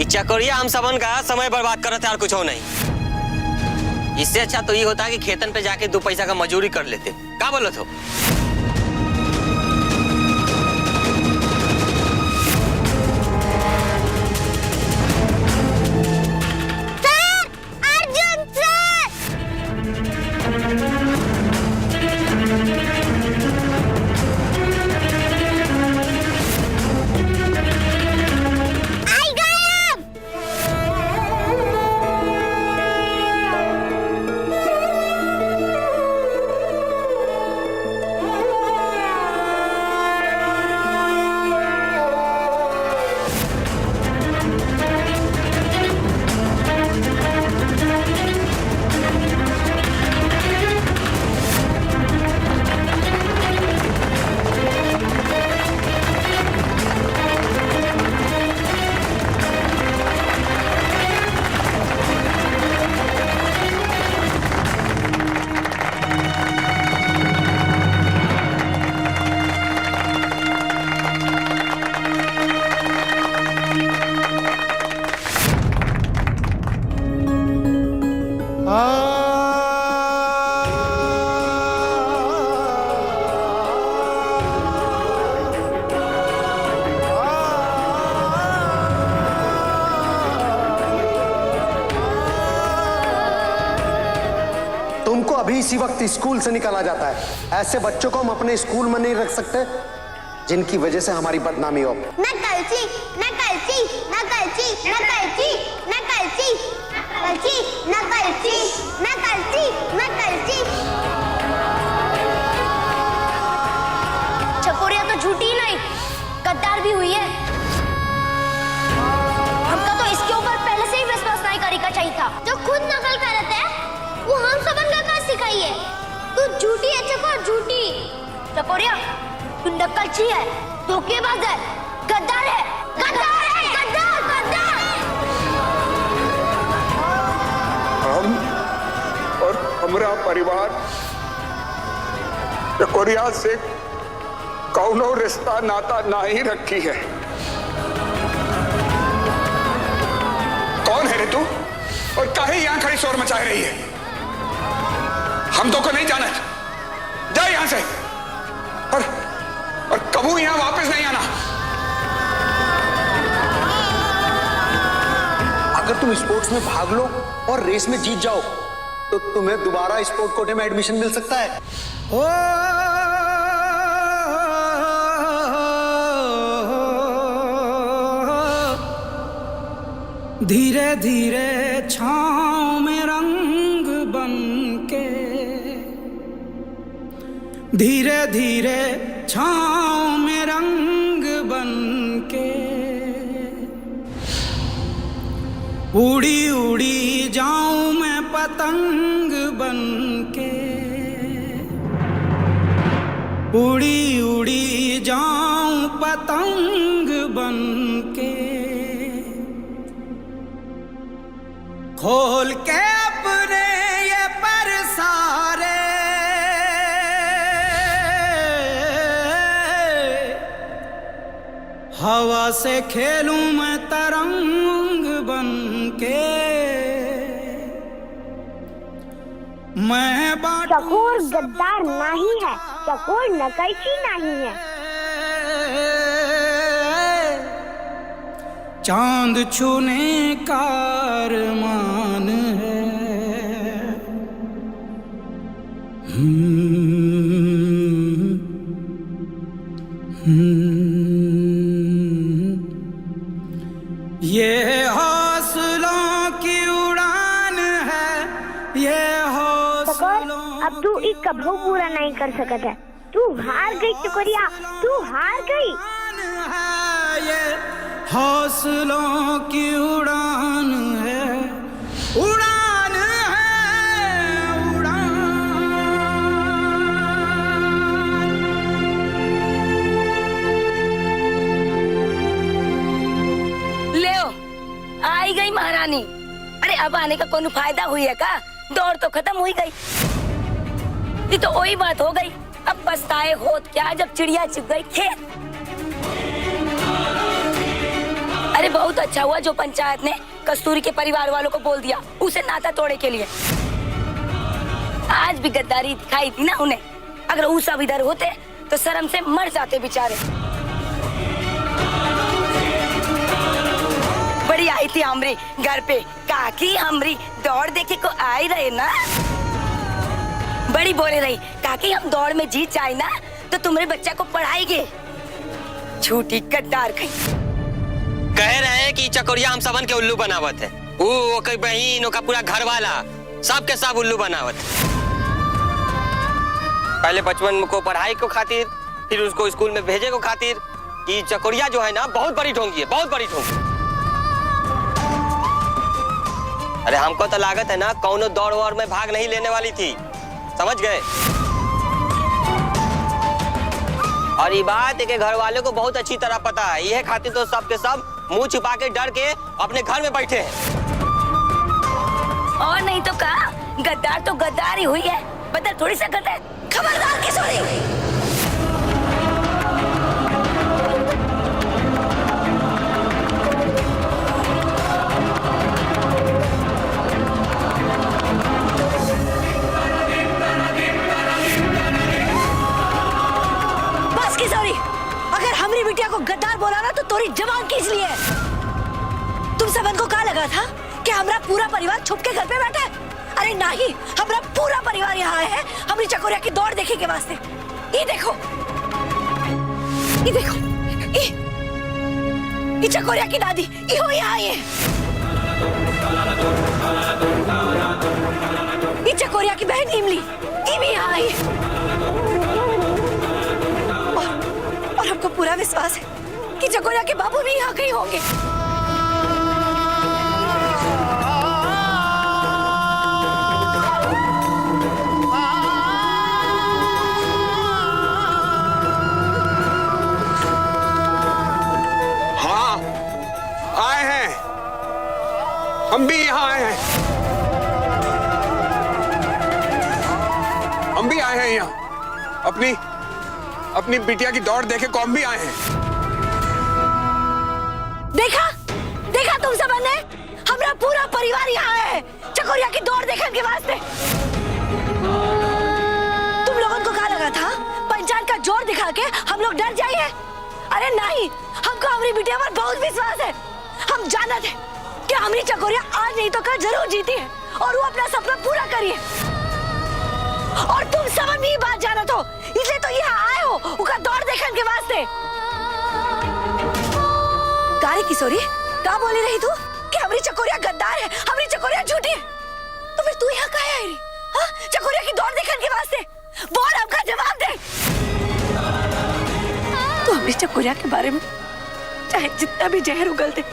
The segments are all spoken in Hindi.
चकोरिया हम सबन का समय बर्बाद करत है और कुछ हो नहीं। इससे अच्छा तो ये होता है कि खेतन पे जाके 2 पैसा का मजूरी कर लेते। क्या बोलो तो? तुमको अभी इसी वक्त स्कूल से निकाला जाता है। ऐसे बच्चों को हम अपने स्कूल में नहीं रख सकते जिनकी वजह से हमारी बदनामी हो। नकलची, नकलची, नकलची, नकलची, नकलची, नकलची, नकलची, नकलची, नकलची। चकोरिया तो झूठी नहीं, गद्दार भी हुई है। हमका तो इसके ऊपर पहले से ही विश्वास नहीं करने का चाहिए था। जो खुद नकल करते हैं वो हम सबन का क्या सिखाई है? तू झूठी है चकोर, झूठी। चकोरिया तू नकलची है, धोखेबाज है, गद्दार है, गद्दार है, गद्दार, गद्दार। हम और हमारा परिवार चकोरिया से कौनो रिश्ता नाता नहीं रखी है। कौन है रे तू और काहे यहाँ खड़ी शोर मचा रही है? हम तो को नहीं जाना। जा यहाँ से और कबू यहाँ वापस नहीं आना। अगर तुम स्पोर्ट्स में भाग लो और रेस में जीत जाओ तो तुम्हें दोबारा स्पोर्ट कोटे में एडमिशन मिल सकता है। धीरे धीरे छाँव में रंग बनके, धीरे धीरे छाँव में रंग बनके, उड़ी उड़ी जाऊं मैं पतंग बनके, उड़ी उड़ी जाऊं पतंग बनके, खोल के अपने ये पर सारे, हवा से खेलूं मैं तरंग बनके, मैं चकोर गद्दार नहीं है, चकोर नकलची नहीं है। चांद छूने का अरमान है। ये हौसलों की उड़ान है, ये हौसलों। अब तू एक कभी पूरा नहीं कर सकता है। तू हार गई चकोरिया, तू हार गई। ये हौसलों की उड़ान है, उड़ान है, उड़ान। लेओ आई गई महारानी। अरे अब आने का कोई फायदा हुई है का? दौड़ तो खत्म हुई गई। ये तो वही बात हो गई। अब पछताए होत क्या जब चिड़िया चुग गई खेत। अरे बहुत अच्छा हुआ जो पंचायत ने कस्तूरी के परिवार वालों को बोल दिया उसे नाता तोड़े के लिए। आज भी गद्दारी दिखाई थी ना उन्हें। अगर वो सब इधर होते तो शर्म से मर जाते बेचारे। बड़ी आई थी हमरी घर पे, काकी हमरी दौड़ देखे को आई रहे ना। बड़ी बोले रही काकी हम दौड़ में जीत जाए ना तो तुम्हारे बच्चा को पढ़ाएंगे। झूठी गद्दार कहीं। कह रहे हैं कि चकोरिया हम सबन के उल्लू बनावत है। वो कई बहन ओका पूरा घर वाला सब के सब उल्लू बनावत। पहले बचपन को पढ़ाई को खातिर, फिर उसको स्कूल में भेजे को खातिर। कि चकोरिया जो है ना बहुत बड़ी ढोंगी है, बहुत बड़ी ढोंगी। अरे हमको तो लागत है ना कौनो दौड़ वौड़ में भाग नहीं लेने वाली थी, समझ गए। और ये बात के घर वाले को बहुत अच्छी तरह पता है। यह खातिर तो सब के सब मुंह छुपा के डर के अपने घर में बैठे हैं। और नहीं तो कहा गद्दार तो गद्दार ही हुई है, बदल थोड़ी सकत है। खबरदार किशोरी। बस किशोरी, अगर हमारी बिटिया को गद्दार बोला ना तो तोरी जबान खींच ली है। तुम सबन को क्या लगा था कि हमारा पूरा परिवार छुप के घर पे बैठा है? अरे नहीं, हमारा पूरा परिवार यहाँ है हमारी चकोरिया की दौड़ देखे के वास्ते। ये देखो, ये देखो, ये चकोरिया की दादी यो यहाँ आई है। ये चकोरिया की बहन इमली ये भी यहाँ आई है। और हमको पूरा विश्वास है कि चकोरिया के बाबू भी यहाँ कहीं होंगे। आए हैं, हम भी यहाँ आए हैं। हम भी आए हैं यहाँ अपनी बिटिया की दौड़ देखे को हम भी आए हैं। देखा तुम सबन ने, हमारा पूरा परिवार यहाँ है चकोरिया की दौड़ देखने के वास्ते। तुम लोगों को क्या लगा था पंचायत का जोर दिखा के हम लोग डर जाइए? अरे नहीं, हमको हमारी बिटिया पर बहुत विश्वास है। हम जानते हैं कि हमारी चकोरिया आज नहीं तो कल जरूर जीती है और वो अपना सपना पूरा करिए। और तुम सब भी बात जाना तो इसलिए तो यहाँ आए हो उसका दौड़ देखने के वास्ते। गाड़ी किशोरी क्या बोली रही तू कि हमारी चकोरिया गद्दार है, हमारी चकोरिया झूठी है? तो फिर तू यहाँ कहाँ आई रही? हाँ, चकोरिया की दौड़ देखने के वास्ते? बोल, हमका जवाब दे। तू हमारी चकोरिया के बारे में चाहे जितना भी जहर उगल दे,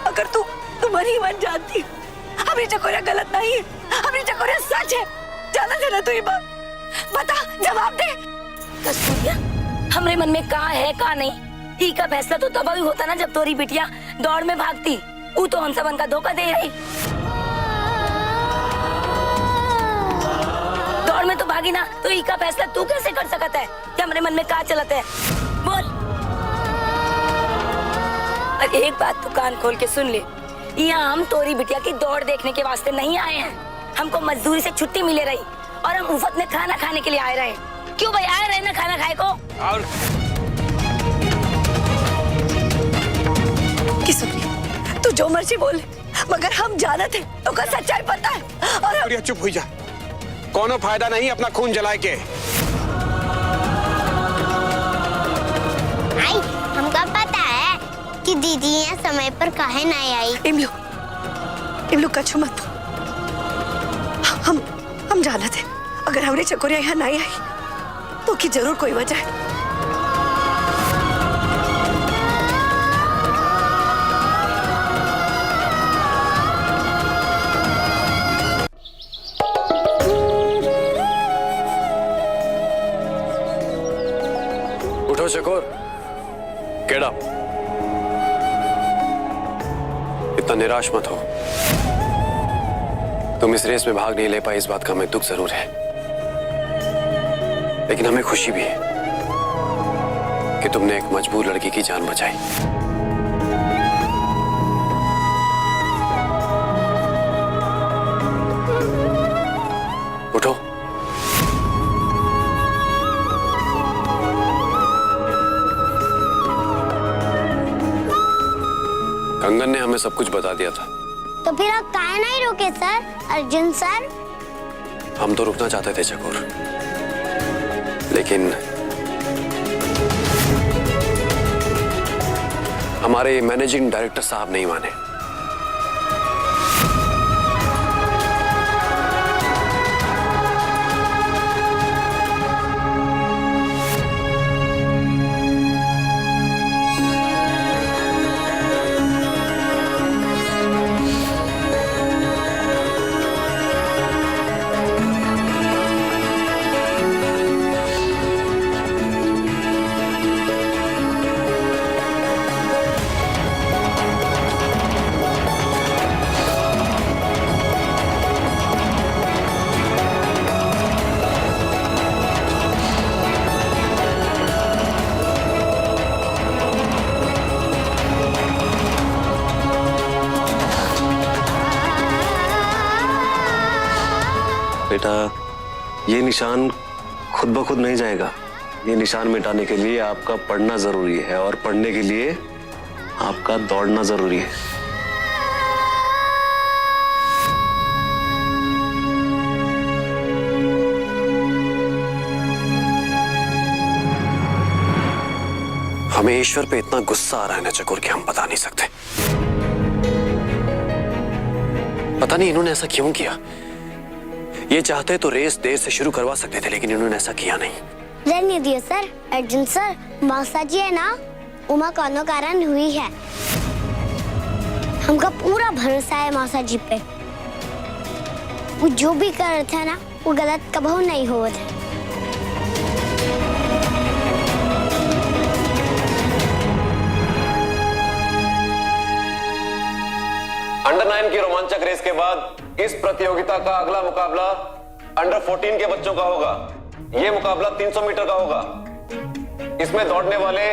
अगर तू तुम्हारी मन जानती, हमारी चकोरिया गलत नहीं है, हमारी चकोरिया सच है। जाना जाना तू ये बात बता, जवाब दे। कस्तूरिया, हमरे मन में कहाँ है कहाँ नहीं, ई का फैसला तो तब ही होता ना जब तोरी बिटिया दौड़ में भागती। वो तो हम सबन का धोखा दे रही। दौड़ में तो भागी ना, तो ई का फैसला तू कैसे कर सकता है कि हमरे मन में कहाँ चलता है? बोल। और एक बात तू कान खोल के सुन ले, यहाँ हम तोरी बिटिया की दौड़ देखने के वास्ते नहीं आए हैं। हमको मजदूरी से छुट्टी मिले रही और हम मुफ्त में खाना खाने के लिए आए रहे। क्यों भाई आए रहे ना खाना खाए को? और किशोरी, तू जो मर्जी बोल, मगर हम जानते हैं तो का सच्चाई पता है। और चुप हुई जा, कोनो फायदा नहीं अपना खून जलाए के। आई, हमको पता है कि दीदी यहाँ समय पर काहे नहीं आई। इमलू कछु मत। हम जानते हैं अगर हमारी चकोरिया यहाँ नहीं आई तो कि जरूर कोई वजह है। उठो चकोर, गेट अप। इतना निराश मत हो। तुम इस रेस में भाग नहीं ले पाई, इस बात का हमें दुख जरूर है, लेकिन हमें खुशी भी है कि तुमने एक मजबूर लड़की की जान बचाई। अंगन ने हमें सब कुछ बता दिया था। तो फिर आप काहे नहीं रुके सर? अर्जुन सर, हम तो रुकना चाहते थे चकोर, लेकिन हमारे मैनेजिंग डायरेक्टर साहब नहीं माने। बेटा, ये निशान खुद ब खुद नहीं जाएगा। ये निशान मिटाने के लिए आपका पढ़ना जरूरी है, और पढ़ने के लिए आपका दौड़ना जरूरी है। हमें ईश्वर पे इतना गुस्सा आ रहा है ना चकोर कि हम बता नहीं सकते। पता नहीं इन्होंने ऐसा क्यों किया। ये चाहते तो रेस देर से शुरू करवा सकते थे, लेकिन इन्होंने ऐसा किया नहीं। रहने दियो सर। अर्जुन सर, मौसा जी है ना, उमा कोनो कारण हुई है। हमका पूरा भरोसा है मौसा जी पे। वो जो भी कर रहे थे ना, वो गलत कभी नहीं हुआ था। अंडर 9 की रोमांचक रेस के बाद इस प्रतियोगिता का अगला मुकाबला अंडर 14 के बच्चों का होगा। यह मुकाबला 300 मीटर का होगा। इसमें दौड़ने वाले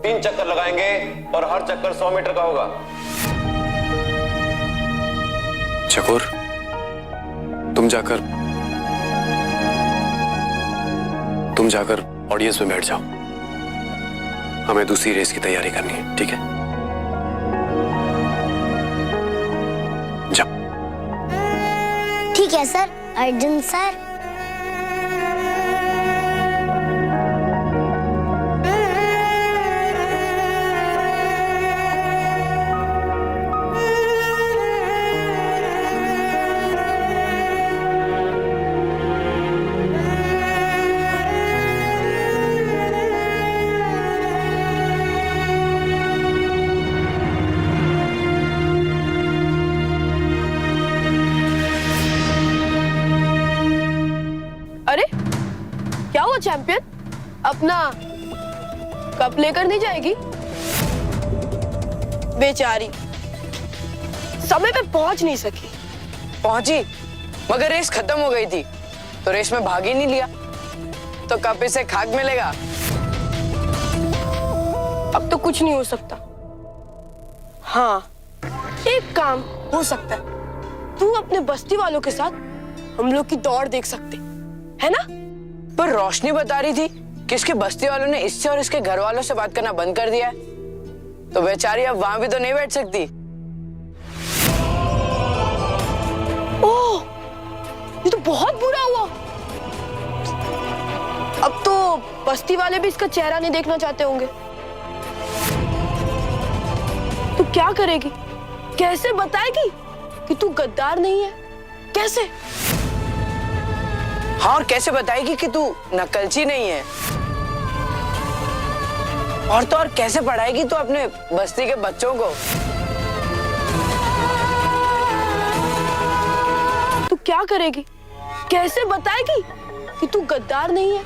3 चक्कर लगाएंगे और हर चक्कर 100 मीटर का होगा। चकोर, तुम जाकर ऑडियंस में बैठ जाओ। हमें दूसरी रेस की तैयारी करनी है, ठीक है? ठीक है सर। अर्जुन सर, क्या हुआ चैंपियन? अपना कप लेकर नहीं जाएगी? बेचारी समय पे पहुंच नहीं सकी। पहुंची, मगर रेस खत्म हो गई थी, तो रेस में भाग ही नहीं लिया, तो कप इसे खाक मिलेगा। अब तो कुछ नहीं हो सकता। हाँ, एक काम हो सकता है। तू अपने बस्ती वालों के साथ हम लोग की दौड़ देख सकते है ना? पर रोशनी बता रही थी कि इसके बस्ती वालों ने इससे और इसके घर वालों से बात करना बंद कर दिया है, तो बेचारी अब वहां भी तो नहीं बैठ सकती। ओह, ये तो बहुत बुरा हुआ। अब तो बस्ती वाले भी इसका चेहरा नहीं देखना चाहते होंगे। तू क्या करेगी? कैसे बताएगी कि तू गद्दार नहीं है? कैसे? हाँ, और कैसे बताएगी कि तू नकलची नहीं है? और तो और कैसे पढ़ाएगी तू अपने बस्ती के बच्चों को? तू क्या करेगी? कैसे बताएगी कि तू गद्दार नहीं है?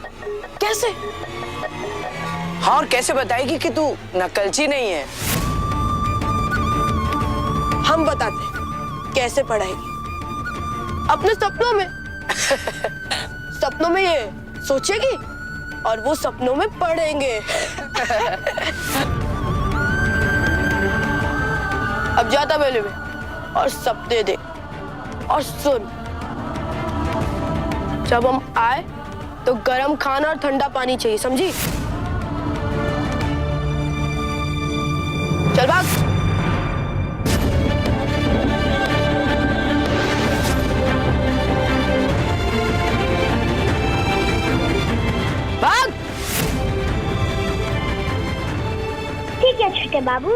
कैसे? हाँ, और कैसे बताएगी कि तू नकलची नहीं है? हम बताते हैं कैसे पढ़ाएगी। अपने सपनों में सपनों में ये सोचेगी और वो सपनों में पढ़ेंगे। अब जाता मेले में और सपने देख और सुन। जब हम आए तो गरम खाना और ठंडा पानी चाहिए, समझी? चल भाग। छोटे बाबू।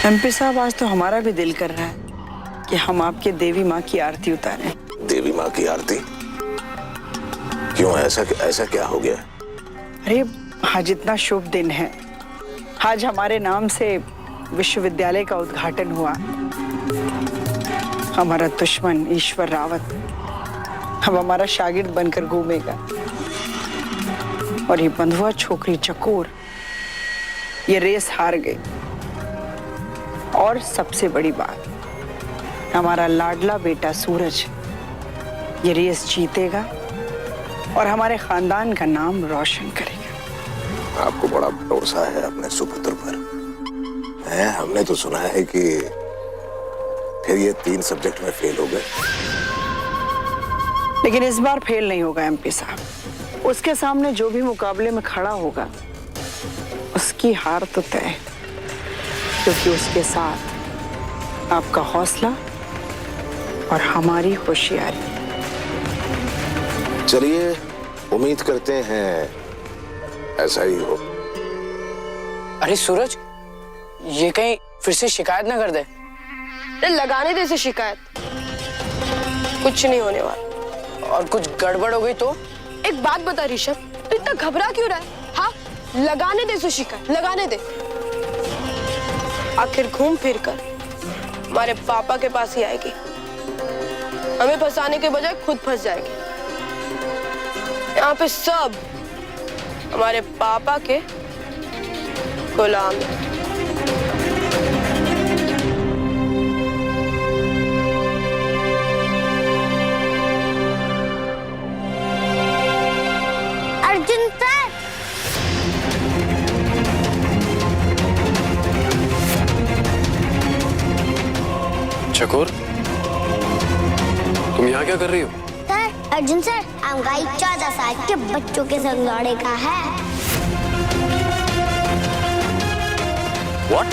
एमपी साहब, आज तो हमारा भी दिल कर रहा है कि हम आपके देवी माँ की आरती उतारें। देवी माँ की आरती? क्यों, ऐसा क्या हो गया? अरे आज इतना शुभ दिन है। आज हमारे नाम से विश्वविद्यालय का उद्घाटन हुआ। हमारा दुश्मन ईश्वर रावत अब हमारा शागिर्द बनकर घूमेगा और ये बंधुआ छोकरी चकोर ये रेस हार गई। और सबसे बड़ी बात, हमारा लाडला बेटा सूरज ये रेस जीतेगा और हमारे खानदान का नाम रोशन करेगा। आपको बड़ा भरोसा है अपने सुपुत्र पर। हमने तो सुना है कि फिर ये 3 सब्जेक्ट में फेल हो गए। लेकिन इस बार फेल नहीं होगा एमपी साहब। उसके सामने जो भी मुकाबले में खड़ा होगा उसकी हार तो तय है, क्योंकि उसके साथ आपका हौसला और हमारी होशियारी। चलिए, उम्मीद करते हैं ऐसा ही हो। अरे सूरज, ये कहीं फिर से शिकायत ना कर दे। लगाने दे इसे शिकायत, कुछ नहीं होने वाला। और कुछ गड़बड़ हो गई तो? एक बात बता ऋषभ, तू इतना घबरा क्यों रहा है? हाँ, लगाने दे इसे शिकायत, लगाने दे। आखिर घूम फिर कर हमारे पापा के पास ही आएगी। हमें फंसाने के बजाय खुद फंस जाएगी। यहाँ पे सब हमारे पापा के गुलाम हैं। अर्जुन सर, चकोर, तुम यहाँ क्या कर रही हो? सर अर्जुन सर, आपका 14 साल के बच्चों के संग लड़े का है। What?